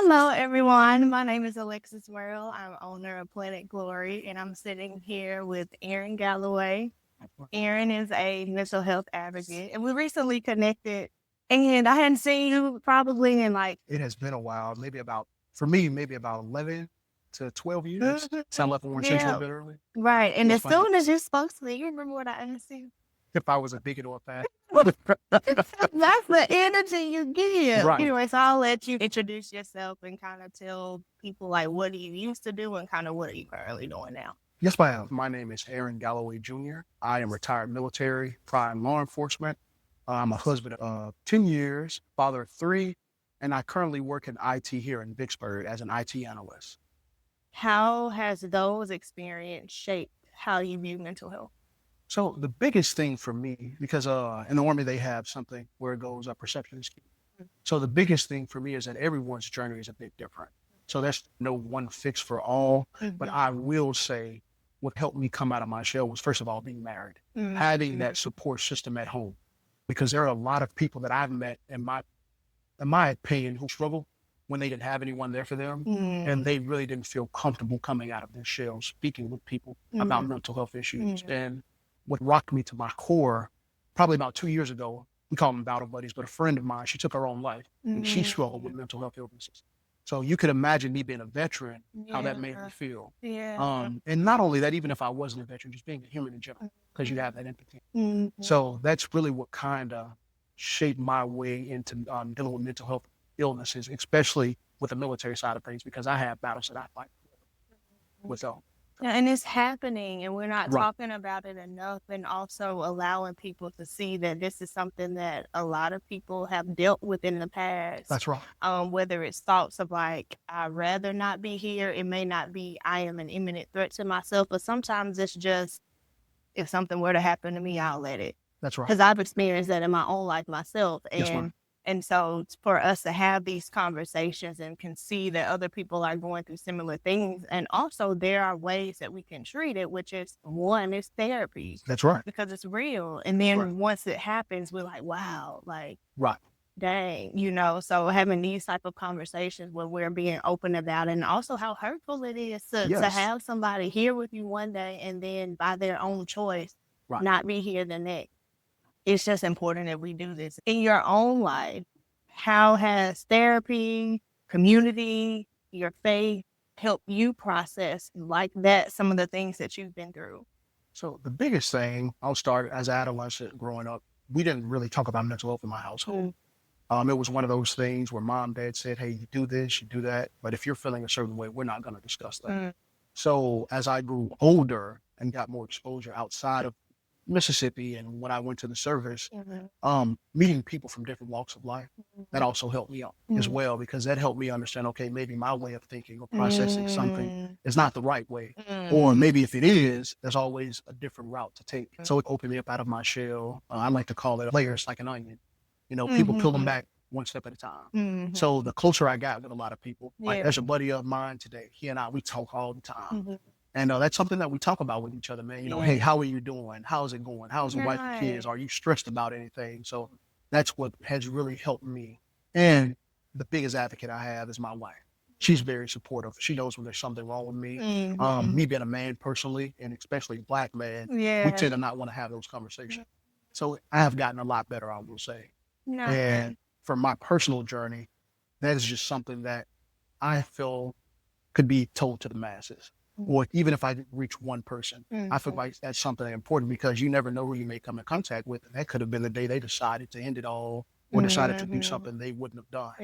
Hello, everyone. My name is Alexis Merrill. I'm owner of Planet Glory, and I'm sitting here with Aaron Galloway. Aaron is a mental health advocate, and we recently connected. And I hadn't seen you probably in like, It has been a while, maybe about, for me, maybe about 11 to 12 years. Sound like we're intentional a yeah, bit early. right. And Yes, as ma'am. soon as you spoke to me, you remember what I asked you? If I was a bigot or a fan. That's the energy you give. Right. Anyway, so I'll let you introduce yourself and kind of tell people like what do you used to do and kind of what are you currently doing now. Yes, ma'am. My name is Aaron Galloway Jr. I am retired military, prime law enforcement. I'm a husband of 10 years, father of three, and I currently work in IT here in Vicksburg as an IT analyst. How has those experiences shaped how you view mental health? So the biggest thing for me, because in the Army they have something where it goes, perception is key. So the biggest thing for me is that everyone's journey is a bit different. So there's no one fix for all. But I will say what helped me come out of my shell was, first of all, being married, having that support system at home. Because there are a lot of people that I've met in my opinion, who struggle when they didn't have anyone there for them. And they really didn't feel comfortable coming out of their shell, speaking with people about mental health issues. And what rocked me to my core, probably about 2 years ago, we call them battle buddies, but a friend of mine, she took her own life and she struggled with mental health illnesses. So you could imagine me being a veteran, how that made me feel. Yeah. And not only that, even if I wasn't a veteran, just being a human in general, because you have that empathy. Mhm. So that's really what kind of shaped my way into dealing with mental health illnesses, especially with the military side of things, because I have battles that I fight with them. Yeah, and it's happening, and we're not Right. talking about it enough, and also allowing people to see that this is something that a lot of people have dealt with in the past. That's right. Whether it's thoughts of like, I'd rather not be here, it may not be I am an imminent threat to myself, but sometimes it's just if something were to happen to me, I'll let it. That's right. Because I've experienced that in my own life myself. Yes, ma'am. And so for us to have these conversations and can see that other people are going through similar things. And also there are ways that we can treat it, which is one is therapy That's right. because it's real. And then Right. once it happens, we're like, wow, like Right. dang, so having these type of conversations where we're being open about it and also how hurtful it is to Yes. have somebody here with you one day and then by their own choice, Right. not be here the next. It's just important that we do this. In your own life, how has therapy, community, your faith helped you process like that, some of the things that you've been through? So the biggest thing, I'll start as an adolescent growing up, we didn't really talk about mental health in my household. It was one of those things where mom, dad said, hey, you do this, you do that. But if you're feeling a certain way, we're not going to discuss that. So as I grew older and got more exposure outside of Mississippi, and when I went to the service, meeting people from different walks of life, that also helped me out as well, because that helped me understand, okay, maybe my way of thinking or processing something is not the right way. Or maybe if it is, there's always a different route to take. So it opened me up out of my shell. I like to call it layers like an onion. People peel them back one step at a time. So the closer I got with a lot of people, like there's a buddy of mine today, he and I, we talk all the time. And that's something that we talk about with each other, man. Hey, how are you doing? How's it going? How's the wife and kids? Are you stressed about anything? So that's what has really helped me. And the biggest advocate I have is my wife. She's very supportive. She knows when there's something wrong with me. Me being a man personally, and especially a Black man, we tend to not want to have those conversations. So I have gotten a lot better, I will say. And from my personal journey, that is just something that I feel could be told to the masses. Or even if I reach one person, I feel like that's something important, because you never know who you may come in contact with. And that could have been the day they decided to end it all or decided to do something they wouldn't have done.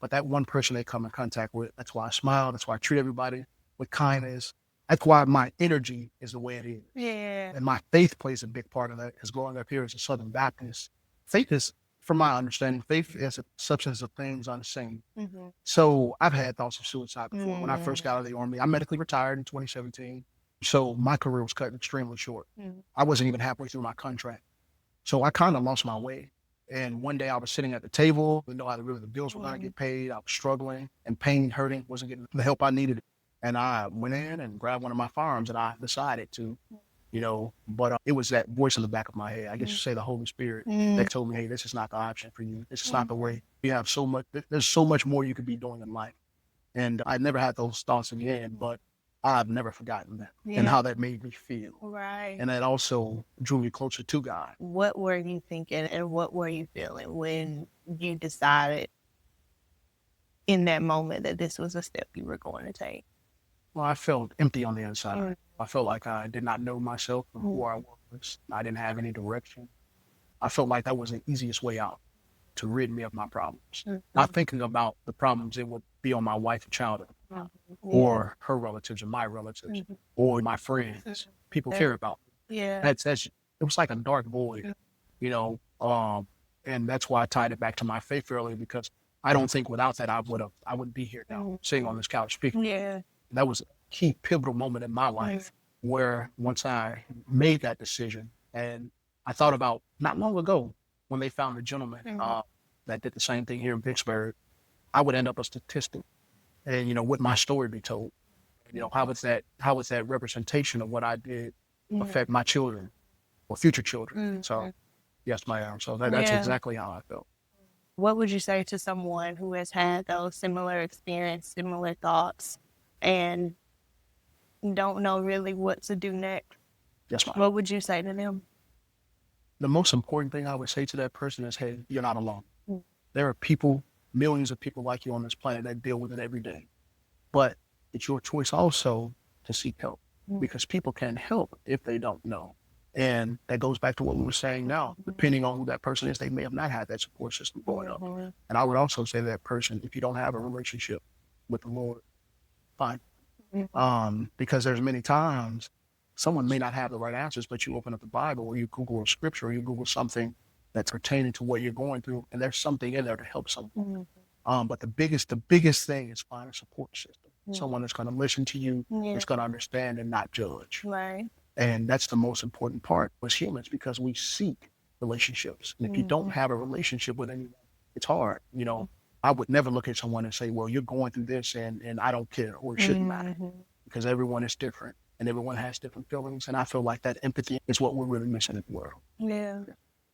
But that one person they come in contact with, that's why I smile. That's why I treat everybody with kindness. That's why my energy is the way it is. And my faith plays a big part of that, because growing up here as a Southern Baptist, faith is, from my understanding, faith is a substance of things unseen. So I've had thoughts of suicide before. When I first got out of the Army, I medically retired in 2017. So my career was cut extremely short. I wasn't even halfway through my contract. So I kind of lost my way. And one day I was sitting at the table, didn't know how the bills were going to get paid. I was struggling and pain, hurting, wasn't getting the help I needed. And I went in and grabbed one of my firearms, and I decided to, but it was that voice in the back of my head, I guess you say the Holy Spirit, that told me, hey, this is not the option for you. This is not the way. You have so much, there's so much more you could be doing in life. And I never had those thoughts again, but I've never forgotten that and Yeah. how that made me feel. Right. And that also drew me closer to God. What were you thinking and what were you feeling when you decided in that moment that this was a step you were going to take? Well, I felt empty on the inside. Mm. I felt like I did not know myself or who I was. I didn't have any direction. I felt like that was the easiest way out to rid me of my problems. Not thinking about the problems it would be on my wife and child, or her relatives or my relatives, or my friends. People care about me. Yeah. That's it was like a dark void, you know. And that's why I tied it back to my faith earlier, because I don't think without that I wouldn't be here now, sitting on this couch speaking. Yeah. That was a key pivotal moment in my life where once I made that decision, and I thought about not long ago when they found a gentleman that did the same thing here in Pittsburgh, I would end up a statistic. And, would my story be told? How was that representation of what I did affect my children or future children? So, yes, ma'am. So that's exactly how I felt. What would you say to someone who has had those similar experiences, similar thoughts, and don't know really what to do next? Yes, ma'am. What would you say to them? The most important thing I would say to that person is, hey, you're not alone. There are people, millions of people like you on this planet that deal with it every day. But it's your choice also to seek help, because people can help if they don't know. And that goes back to what we were saying now. Depending on who that person is, they may have not had that support system growing up. And I would also say to that person, if you don't have a relationship with the Lord, fine. Because there's many times someone may not have the right answers, but you open up the Bible or you Google a scripture or you Google something that's pertaining to what you're going through, and there's something in there to help someone. But the biggest thing is find a support system. Someone that's going to listen to you, that's going to understand and not judge. Right. And that's the most important part as humans, because we seek relationships. And if you don't have a relationship with anyone, it's hard. I would never look at someone and say, well, you're going through this and I don't care, or it shouldn't matter, because everyone is different and everyone has different feelings. And I feel like that empathy is what we're really missing in the world. Yeah.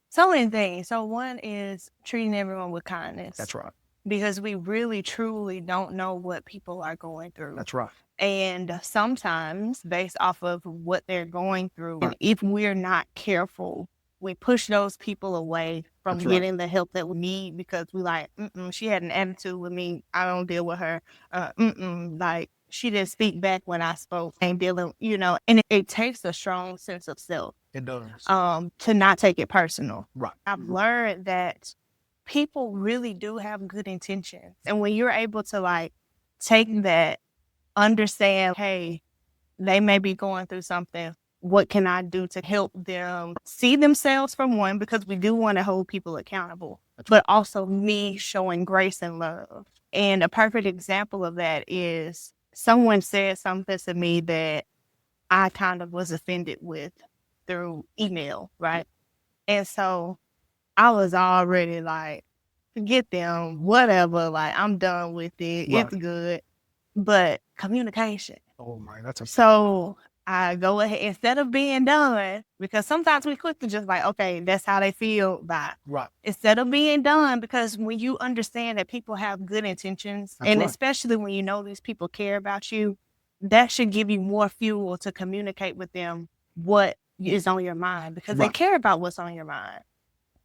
So many things. So one is treating everyone with kindness. That's right. Because we really, truly don't know what people are going through. That's right. And sometimes, based off of what they're going through, if we're not careful, we push those people away from getting the help that we need, because we like, she had an attitude with me, I don't deal with her. Like, she didn't speak back when I spoke, ain't dealing, and it takes a strong sense of self. It does. To not take it personal. Right. I've learned that people really do have good intentions. And when you're able to take that, understand, hey, they may be going through something. What can I do to help them see themselves, from one, because we do want to hold people accountable, but also me showing grace and love. And a perfect example of that is someone said something to me that I kind of was offended with through email, right? And so I was already like, forget them, whatever, I'm done with it. Right. It's good. But communication. Oh my, So I go ahead, instead of being done, because sometimes we quick to just okay, that's how they feel, bye. Right. Instead of being done, because when you understand that people have good intentions, and especially when you know these people care about you, that should give you more fuel to communicate with them what is on your mind, because they care about what's on your mind.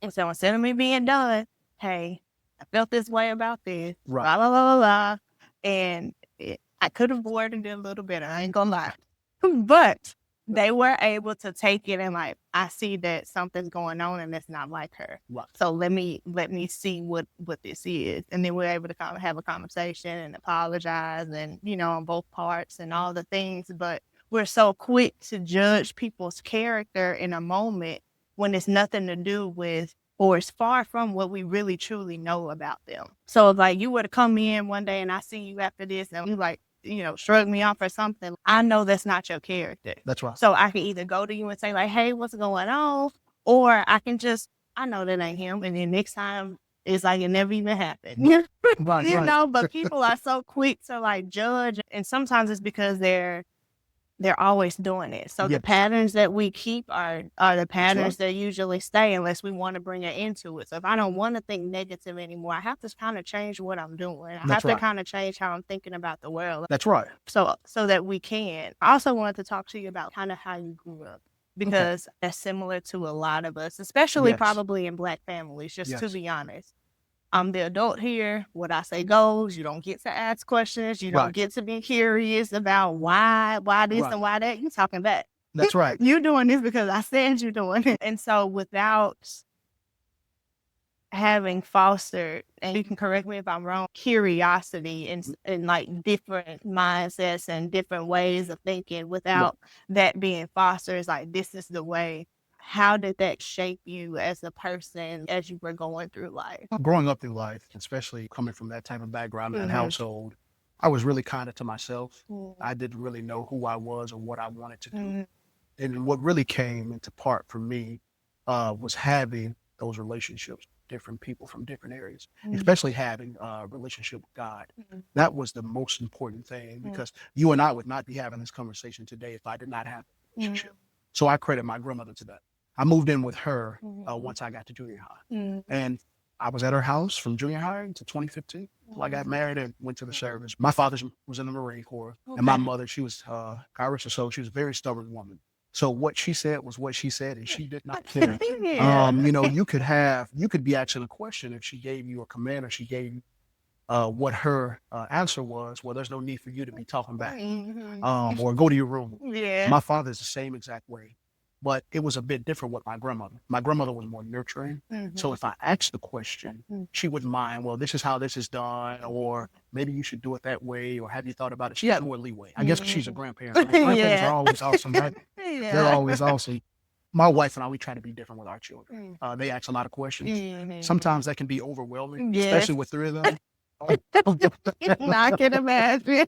And so instead of me being done, hey, I felt this way about this, blah, blah, blah, blah, blah. And I could have worded it a little better, I ain't gonna lie. But they were able to take it and I see that something's going on and it's not like her. Right. So let me see what this is. And then we're able to kind of have a conversation and apologize and, on both parts and all the things. But we're so quick to judge people's character in a moment when it's nothing to do with, or it's far from what we really truly know about them. So if you were to come in one day and I see you after this and you shrug me off or something, I know that's not your character. That's right. So I can either go to you and say hey, what's going on? Or I can I know that ain't him. And then next time it's it never even happened. But people are so quick to judge. And sometimes it's because they're they're always doing it. So the Yes. patterns that we keep are the That's patterns right. that usually stay unless we want to bring it into it. So if I don't want to think negative anymore, I have to kind of change what I'm doing. I That's have to right. kind of change how I'm thinking about the world. That's right. So that we can. I also wanted to talk to you about kind of how you grew up Okay. because that's similar to a lot of us, especially Yes. probably in Black families, just to Yes. be honest. I'm the adult here. What I say goes. You don't get to ask questions. You don't Right. get to be curious about why this Right. and why that. You talking back. That's right. You doing this because I said you're doing it. And so without having fostered, and you can correct me if I'm wrong, curiosity and like different mindsets and different ways of thinking without that being fostered, it's like this is the way. How did that shape you as a person as you were going through life? Growing up through life, especially coming from that type of background and Mhm. household, I was really kind of to myself. Mhm. I didn't really know who I was or what I wanted to do. Mhm. And what really came into part for me was having those relationships with different people from different areas, especially having a relationship with God. Mhm. That was the most important thing because you and I would not be having this conversation today if I did not have a relationship. So I credit my grandmother to that. I moved in with her once I got to junior high. Mhm. And I was at her house from junior high to 2015 till I got married and went to the service. My father was in the Marine Corps, and my Okay. mother, she was Irish, so she was a very stubborn woman. So what she said was what she said, and she did not care. Yeah. You could be asking a question if she gave you a command or she gave you what her answer was. Well, there's no need for you to be talking back, Mhm. or go to your room. Yeah. My father's the same exact way, but it was a bit different with my grandmother. My grandmother was more nurturing. So Mhm. if I asked the question, Mm. she wouldn't mind, well, this is how this is done, or maybe you should do it that way, or have you thought about it? She had more leeway. I guess 'cause she's a grandparent. Right? Grandparents are Yeah. always awesome, right? They're Yeah. always awesome. My wife and I, we try to be different with our children. Mm. They ask a lot of questions. Mhm. Sometimes that can be overwhelming, Yes. especially with three of them. I can imagine.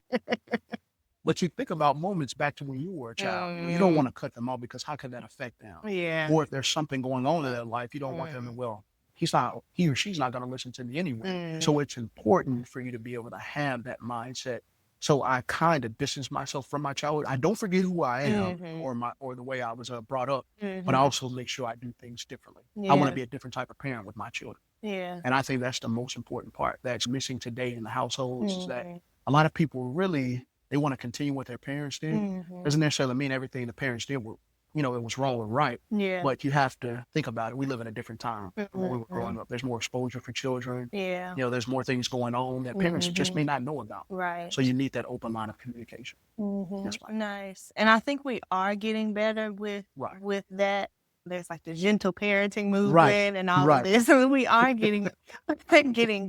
But you think about moments back to when you were a child. You don't want to cut them off because how could that affect them? Yeah. Or if there's something going on in their life, you don't want them to, well, he or she's not going to listen to me anyway. So it's important for you to be able to have that mindset. So I kind of distance myself from my childhood. I don't forget who I am or the way I was brought up, but I also make sure I do things differently. I want to be a different type of parent with my children. Yeah. And I think that's the most important part that's missing today in the households is that Mhm. a lot of people really, they want to continue what their parents did. Mhm. Doesn't necessarily mean everything the parents did were, it was wrong or right. Yeah. But you have to think about it. We live in a different time from when we were Mhm. growing up. There's more exposure for children. Yeah. There's more things going on that parents just Mhm. may not know about. Right. So you need that open line of communication. Mhm. That's right. Nice. And I think we are getting better Right. with that. There's like the gentle parenting Right. movement and all of Right. this. So we are getting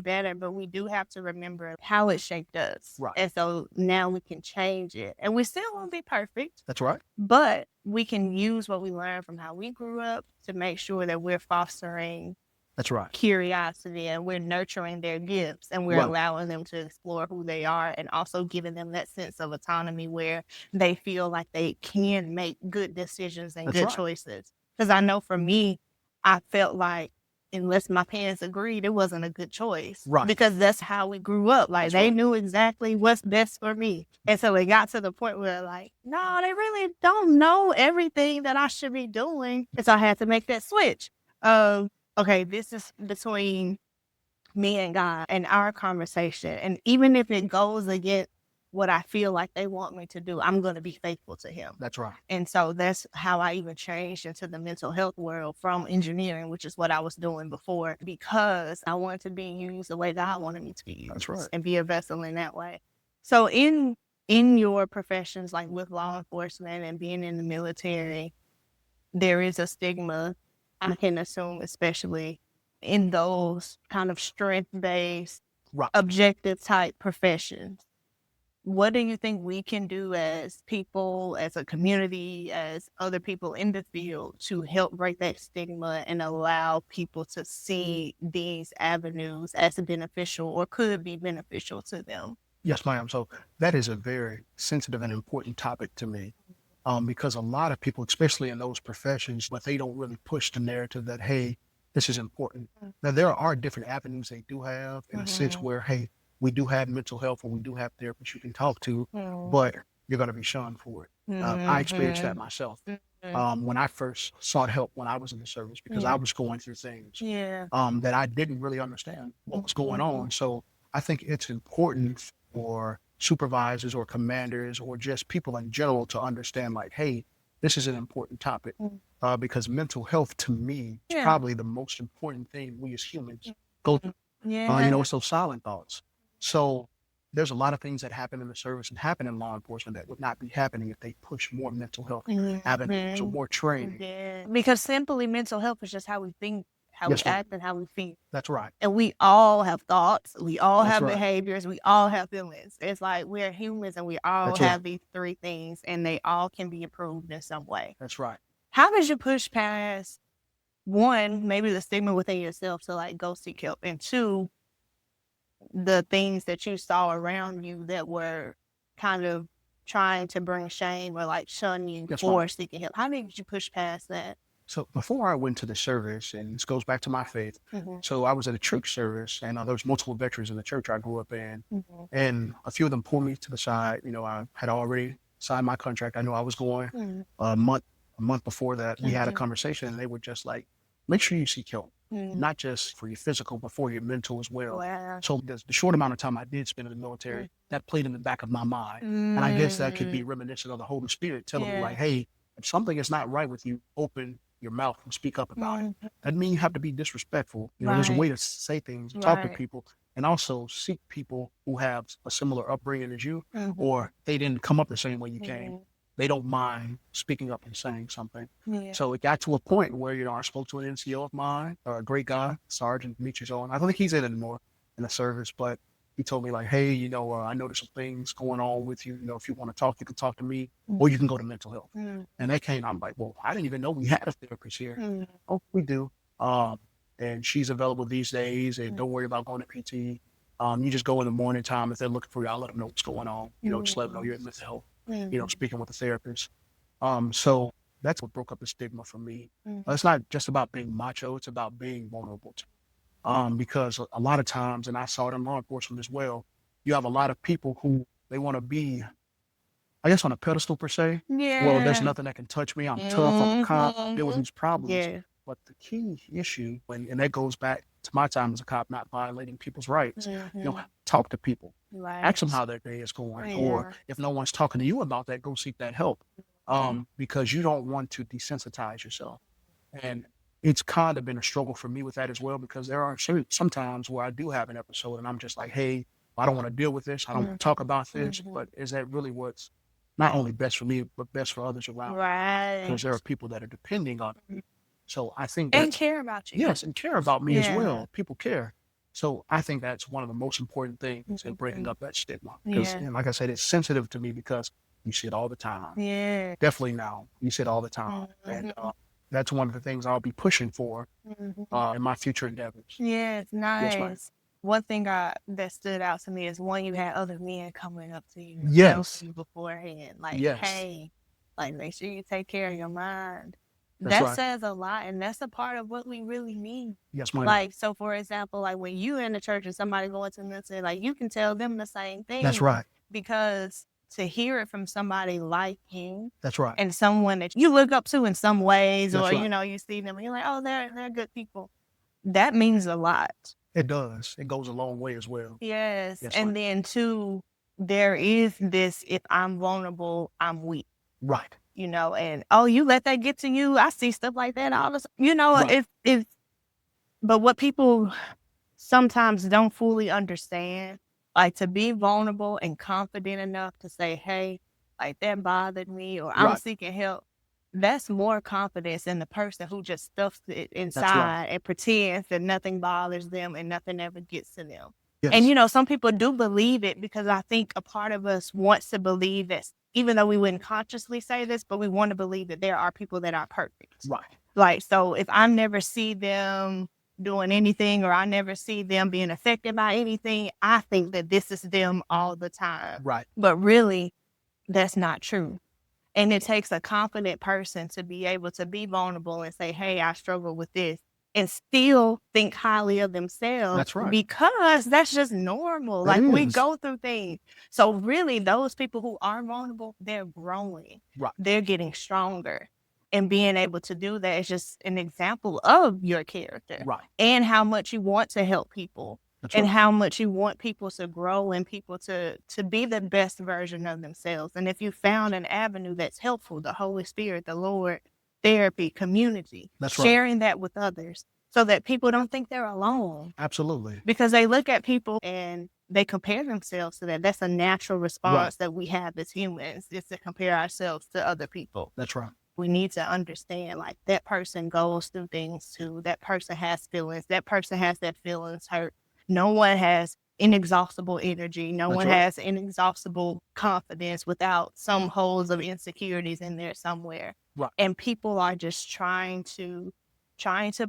better, but we do have to remember how it shaped us. Right. And so now we can change it. And we still won't be perfect, That's right. but we can use what we learned from how we grew up to make sure that we're fostering That's right. curiosity and we're nurturing their gifts and we're Right. allowing them to explore who they are and also giving them that sense of autonomy where they feel like they can make good decisions and That's good right. choices. Because I know for me, I felt like unless my parents agreed, it wasn't a good choice. Right. Because that's how we grew up. Like That's they right. knew exactly what's best for me. And so it got to the point where like, no, they really don't know everything that I should be doing. And so I had to make that switch of, okay, this is between me and God and our conversation. And even if it goes against what I feel like they want me to do, I'm going to be faithful to Him. That's right. And so that's how I even changed into the mental health world from engineering, which is what I was doing before, because I wanted to be used the way God wanted me to be used. That's right. And be a vessel in that way. So in your professions, like with law enforcement and being in the military, there is a stigma, I can assume, especially in those kind of strength-based, Right. objective type professions. What do you think we can do as people, as a community, as other people in the field to help break that stigma and allow people to see these avenues as beneficial or could be beneficial to them? Yes, ma'am. So that is a very sensitive and important topic to me. Because a lot of people, especially in those professions, but they don't really push the narrative that, hey, this is important. Now, there are different avenues they do have in a sense where, hey, we do have mental health or we do have therapists you can talk to, but you're going to be shunned for it. I experienced that myself when I first sought help when I was in the service, because I was going through things that I didn't really understand what was going on. So I think it's important for supervisors or commanders or just people in general to understand, like, hey, this is an important topic, because mental health to me is probably the most important thing we as humans go through. It's those silent thoughts. So there's a lot of things that happen in the service and happen in law enforcement that would not be happening if they push more mental health avenues or more training. Yeah, because simply mental health is just how we think, how we Yes, ma'am. act, and how we feel. That's right. And we all have thoughts, we all That's have right. behaviors, we all have feelings. It's like we're humans and we all That's have right. these three things, and they all can be improved in some way. That's right. How did you push past, one, maybe the stigma within yourself to like go seek help, and two, the things that you saw around you that were kind of trying to bring shame or like shun you Yes, for ma'am. seeking help? How did you push past that? So before I went to the service, and this goes back to my faith, so I was at a church service, and there was multiple veterans in the church I grew up in, and a few of them pulled me to the side. I had already signed my contract. I knew I was going. A month before that, we had a conversation, and they were just like, make sure you seek help, not just for your physical, but for your mental as well. Wow. So the short amount of time I did spend in the military, that played in the back of my mind. And I guess that could be reminiscent of the Holy Spirit telling me, like, hey, if something is not right with you, open your mouth and speak up about it. That means you have to be disrespectful. There's a way to say things, talk to people, and also seek people who have a similar upbringing as you, or they didn't come up the same way you came. They don't mind speaking up and saying something. So it got to a point where, I spoke to an NCO of mine, a great guy, Sergeant Demetrius Owen. I don't think he's in anymore in the service, but he told me, like, hey, I know there's some things going on with you. If you want to talk, you can talk to me, or you can go to mental health. And that came, I'm like, well, I didn't even know we had a therapist here. Oh, we do. And she's available these days, and don't worry about going to PT. You just go in the morning time. If they're looking for you, I'll let them know what's going on. Just let them know you're in mental health. Speaking with a therapist. So that's what broke up the stigma for me. It's not just about being macho, it's about being vulnerable too. Because a lot of times, and I saw it in law enforcement as well, you have a lot of people who they want to be, I guess, on a pedestal per se. Well, there's nothing that can touch me. I'm tough, I'm a cop, I deal with these problems. But the key issue, and that goes back to my time as a cop, not violating people's rights. Talk to people. Ask them how their day is going. Or if no one's talking to you about that, go seek that help. Because you don't want to desensitize yourself. And it's kind of been a struggle for me with that as well, because there are some times where I do have an episode and I'm just like, hey, I don't want to deal with this. I don't want to talk about this. But is that really what's not only best for me, but best for others around? Because there are people that are depending on me. So I think and care about you. Yes, and care about me as well. People care. So I think that's one of the most important things in breaking up that stigma. Because, like I said, it's sensitive to me because you see it all the time. Definitely now. You see it all the time. And that's one of the things I'll be pushing for in my future endeavors. Yes, nice. Yes, one thing that stood out to me is, one, you had other men coming up to you and Yes. telling you beforehand, like, Yes. hey, like, make sure you take care of your mind. That's That right. says a lot, and that's a part of what we really need. Yes, ma'am. Like, so for example, like when you in the church and somebody going to mentor, like you can tell them the same thing. That's right. Because to hear it from somebody like you That's right. and someone that you look up to in some ways, That's or right. you see them and you're like, oh, they're good people. That means a lot. It does. It goes a long way as well. Yes. Yes, And ma'am. then two, there is this, if I'm vulnerable, I'm weak. Right. And you let that get to you. I see stuff like that all the time. Right. But what people sometimes don't fully understand, like to be vulnerable and confident enough to say, hey, like that bothered me, or I'm Right. seeking help. That's more confidence than the person who just stuffs it right. inside and pretends that nothing bothers them and nothing ever gets to them. Yes. And, some people do believe it, because I think a part of us wants to believe that, even though we wouldn't consciously say this, but we want to believe that there are people that are perfect. Right. Like, so if I never see them doing anything, or I never see them being affected by anything, I think that this is them all the time. Right. But really, that's not true. And it takes a confident person to be able to be vulnerable and say, hey, I struggle with this. and still think highly of themselves. That's right. Because that's just normal. That Like, we is. go through things. So really, those people who are vulnerable, they're growing. Right. They're getting stronger. And being able to do that is just an example of your character. Right. And how much you want to help people. That's And right. how much you want people to grow and people to be the best version of themselves. And if you found an avenue that's helpful, the Holy Spirit, the Lord, therapy, community, That's right. sharing that with others so that people don't think they're alone. Absolutely. Because they look at people and they compare themselves to that. That's a natural response that we have as humans, is to compare ourselves to other people. That's right. We need to understand, like, that person goes through things too. That person has feelings. That person has their feelings hurt. No one has inexhaustible energy. No That's one right. has inexhaustible confidence without some holes of insecurities in there somewhere. Right. And people are just trying to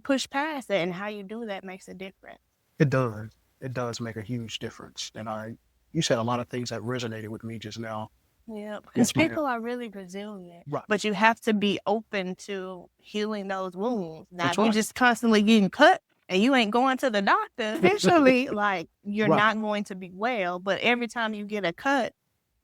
push past that. And how you do that makes a difference. It does. It does make a huge difference. And you said a lot of things that resonated with me just now. Yeah, because Yes, ma'am. people are really resilient. Right. But you have to be open to healing those wounds. Now, That's if you're right. just constantly getting cut and you ain't going to the doctor, eventually, like, you're Right. not going to be well. But every time you get a cut,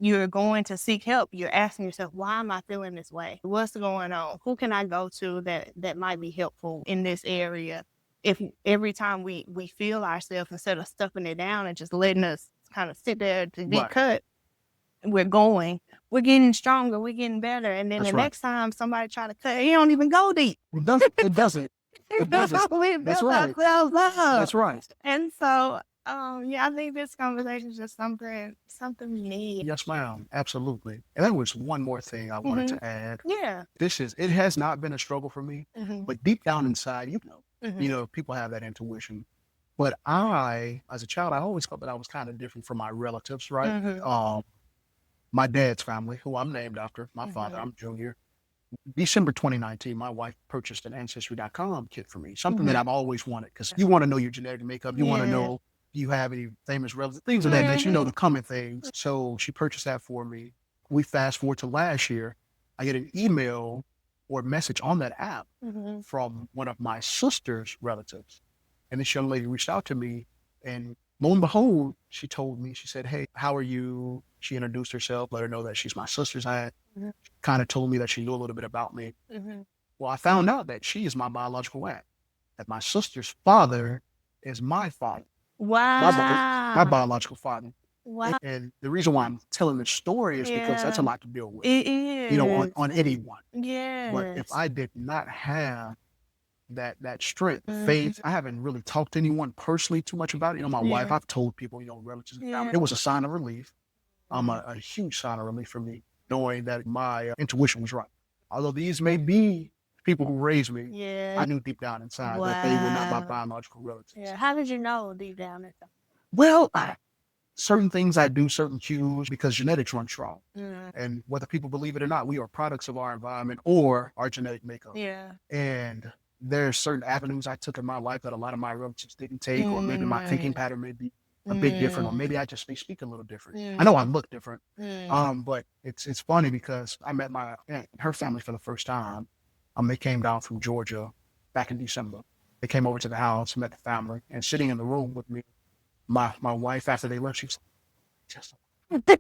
you're going to seek help. You're asking yourself, why am I feeling this way? What's going on? Who can I go to that might be helpful in this area? If every time we feel ourselves, instead of stuffing it down and just letting us kind of sit there to get Right. cut, we're getting stronger, we're getting better. And then That's the right. next time somebody try to cut, it don't even go deep. It doesn't. It doesn't. It doesn't. We That's built right. ourselves up. That's right. And so, yeah, I think this conversation is just something we need. Yes, ma'am. Absolutely. And there was one more thing I wanted to add. Yeah. It has not been a struggle for me, but deep down inside, people have that intuition. But as a child, I always felt that I was kind of different from my relatives, right? My dad's family, who I'm named after, my father, I'm Junior. December 2019, my wife purchased an Ancestry.com kit for me, something that I've always wanted, because you want to know your genetic makeup. You want to know if you have any famous relatives, things of that nature, the common things. So she purchased that for me. We fast forward to last year, I get an email or message on that app from one of my sister's relatives. And this young lady reached out to me, and lo and behold, she told me, she said, "Hey, how are you?" She introduced herself, let her know that she's my sister's aunt, kind of told me that she knew a little bit about me. Well, I found out that she is my biological aunt, that my sister's father is my father, my biological father. Wow. And the reason why I'm telling this story is because that's a lot to deal with, It is. on anyone. Yes. But if I did not have that strength, faith, I haven't really talked to anyone personally too much about it. My wife, I've told people, relatives and family. It was a sign of relief. A huge sign of relief for me, knowing that my intuition was right. Although these may be people who raised me, I knew deep down inside that they were not my biological relatives. Yeah. How did you know deep down inside? Well, certain things I do, certain cues, because genetics run strong. And whether people believe it or not, we are products of our environment or our genetic makeup. Yeah. And there's certain avenues I took in my life that a lot of my relatives didn't take, or maybe my thinking pattern may be a bit different, or maybe I just may speak a little different. I know I look different. But it's funny because I met my aunt, her family, for the first time. They came down from Georgia back in December. They came over to the house, met the family, and sitting in the room with me, my wife, after they left, she was like,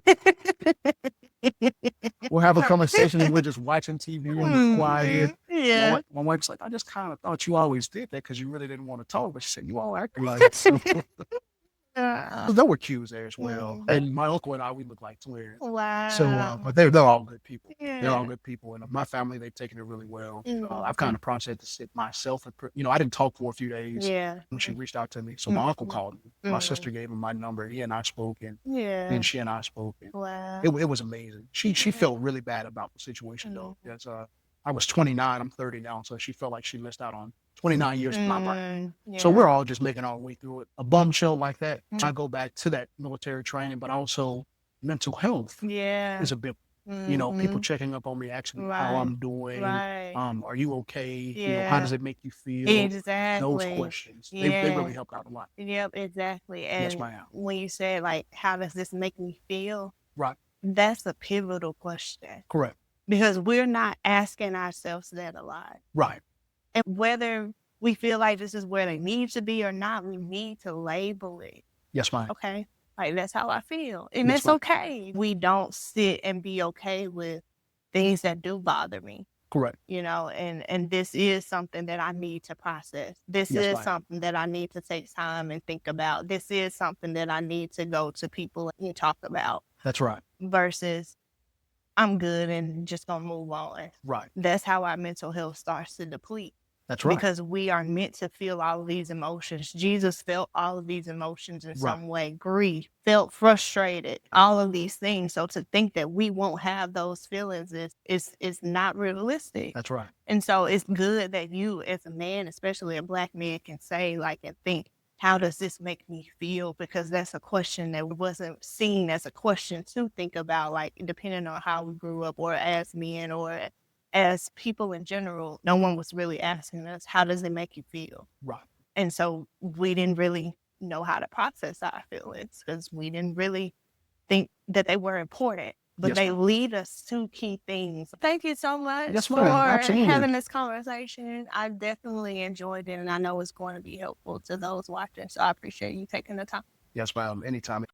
we'll have a conversation and we're just watching TV and quiet. Yeah. My wife's like, I just kind of thought you always did that because you really didn't want to talk, but she said, you all acting like it. So, there were cues there as well. And my uncle and I, we look like twins. Wow. So, but they're all good people. Yeah. They're all good people. And my family, they've taken it really well. I've kind of processed it myself. I didn't talk for a few days. Yeah. When she reached out to me. So my uncle called me. My sister gave him my number. He and I spoke, and she and I spoke. And Wow. it was amazing. She felt really bad about the situation, though. Because I was 29. I'm 30 now. So she felt like she missed out on 29 years of my life. Yeah. So we're all just making our way through it. A bombshell like that, I go back to that military training, but also mental health is a big, people checking up on me, asking me how I'm doing. Right. Are you okay? Yeah. How does it make you feel? Exactly. Those questions. They really helped out a lot. Yep, exactly. And Yes, ma'am. when you said, like, how does this make me feel? Right. That's a pivotal question. Correct. Because we're not asking ourselves that a lot. Right. And whether we feel like this is where they need to be or not, we need to label it. Yes, ma'am. Okay. Like, that's how I feel. And Yes, it's ma'am. okay. We don't sit and be okay with things that do bother me, Correct. and this is something that I need to process. This Yes, is ma'am. something that I need to take time and think about. This is something that I need to go to people and talk about That's right. versus I'm good and just gonna move on. Right. That's how our mental health starts to deplete. That's right. Because we are meant to feel all of these emotions. Jesus felt all of these emotions in Right. some way. Grief, felt frustrated, all of these things. So to think that we won't have those feelings is not realistic. That's right. And so it's good that you, as a man, especially a Black man, can say, like, and think, how does this make me feel? Because that's a question that wasn't seen as a question to think about, like, depending on how we grew up, or as men, or as people in general. No one was really asking us, how does it make you feel? Right. And so we didn't really know how to process our feelings because we didn't really think that they were important. But Yes, they ma'am. lead us to key things. Thank you so much Yes, for ma'am. Absolutely. having this conversation. I definitely enjoyed it, and I know it's going to be helpful to those watching. So I appreciate you taking the time. Yes, ma'am. Anytime.